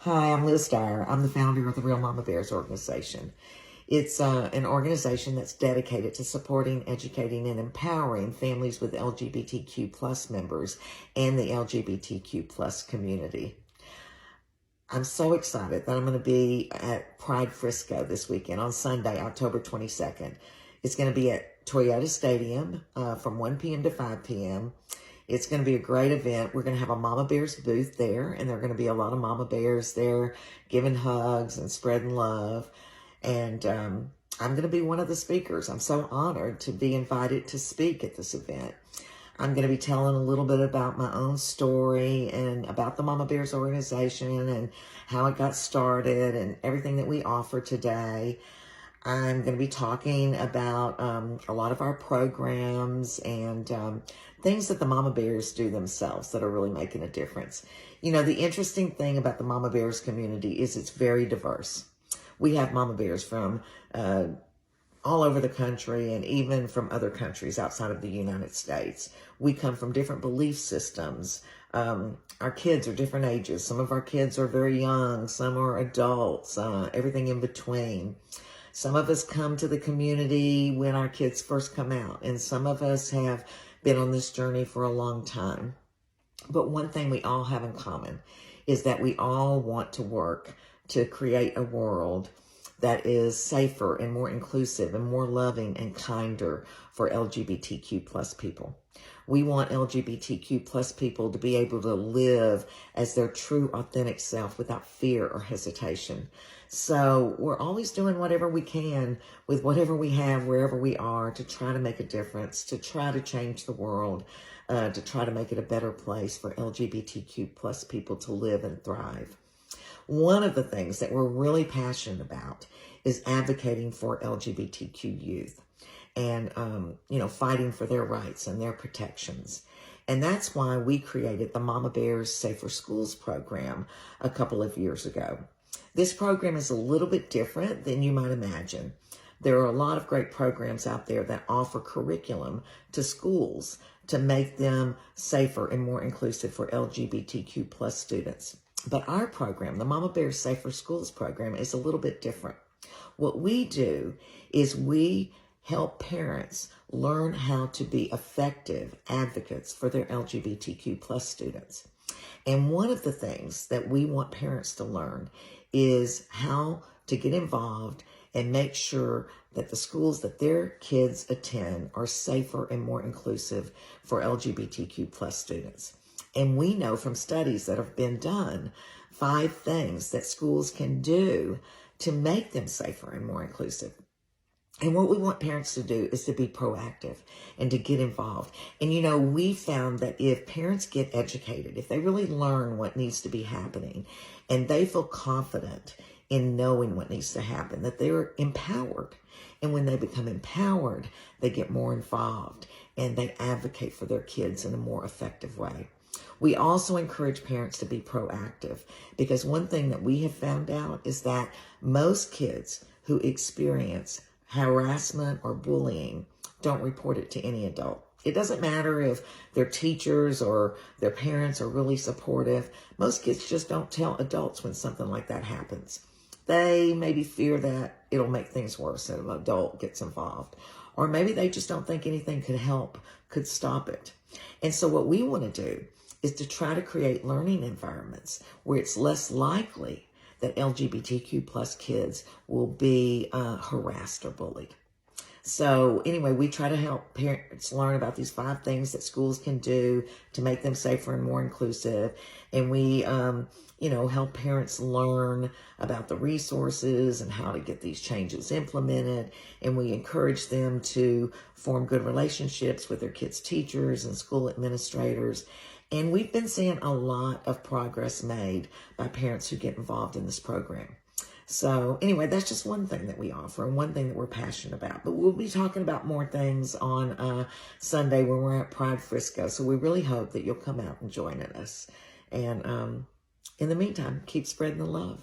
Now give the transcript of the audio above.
Hi, I'm Liz Dyer. I'm the founder of the Real Mama Bears organization. It's an organization that's dedicated to supporting, educating, and empowering families with LGBTQ plus members and the LGBTQ plus community. I'm so excited that I'm going to be at Pride Frisco this weekend on Sunday, October 22nd. It's going to be at Toyota Stadium from 1 p.m. to 5 p.m. It's going to be a great event. We're going to have a Mama Bears booth there, and there are going to be a lot of Mama Bears there giving hugs and spreading love. And I'm going to be one of the speakers. I'm so honored to be invited to speak at this event. I'm going to be telling a little bit about my own story and about the Mama Bears organization and how it got started and everything that we offer today. I'm going to be talking about a lot of our programs and things that the Mama Bears do themselves that are really making a difference. You know, the interesting thing about the Mama Bears community is it's very diverse. We have Mama Bears from all over the country and even from other countries outside of the United States. We come from different belief systems. Our kids are different ages. Some of our kids are very young. Some are adults, everything in between. Some of us come to the community when our kids first come out, and some of us have been on this journey for a long time. But one thing we all have in common is that we all want to work to create a world that is safer and more inclusive and more loving and kinder for LGBTQ plus people. We want LGBTQ plus people to be able to live as their true, authentic self without fear or hesitation. So we're always doing whatever we can with whatever we have, wherever we are, to try to make a difference, to try to change the world, to try to make it a better place for LGBTQ plus people to live and thrive. One of the things that we're really passionate about is advocating for LGBTQ youth and, fighting for their rights and their protections. And that's why we created the Mama Bears Safer Schools program a couple of years ago. This program is a little bit different than you might imagine. There are a lot of great programs out there that offer curriculum to schools to make them safer and more inclusive for LGBTQ plus students. But our program, the Mama Bears Safer Schools program, is a little bit different. What we do is we help parents learn how to be effective advocates for their LGBTQ plus students. And one of the things that we want parents to learn is how to get involved and make sure that the schools that their kids attend are safer and more inclusive for LGBTQ plus students. And we know from studies that have been done 5 things that schools can do to make them safer and more inclusive. And what we want parents to do is to be proactive and to get involved. And, we found that if parents get educated, if they really learn what needs to be happening, and they feel confident in knowing what needs to happen, that they're empowered. And when they become empowered, they get more involved and they advocate for their kids in a more effective way. We also encourage parents to be proactive because one thing that we have found out is that most kids who experience harassment or bullying don't report it to any adult. It doesn't matter if their teachers or their parents are really supportive. Most kids just don't tell adults when something like that happens. They maybe fear that it'll make things worse if an adult gets involved. Or maybe they just don't think anything could stop it. And so what we want to do is to try to create learning environments where it's less likely that LGBTQ plus kids will be harassed or bullied. So anyway, we try to help parents learn about these 5 things that schools can do to make them safer and more inclusive. And we, help parents learn about the resources and how to get these changes implemented. And we encourage them to form good relationships with their kids' teachers and school administrators. And we've been seeing a lot of progress made by parents who get involved in this program. So anyway, that's just one thing that we offer and one thing that we're passionate about. But we'll be talking about more things on Sunday when we're at Pride Frisco. So we really hope that you'll come out and join us. And in the meantime, keep spreading the love.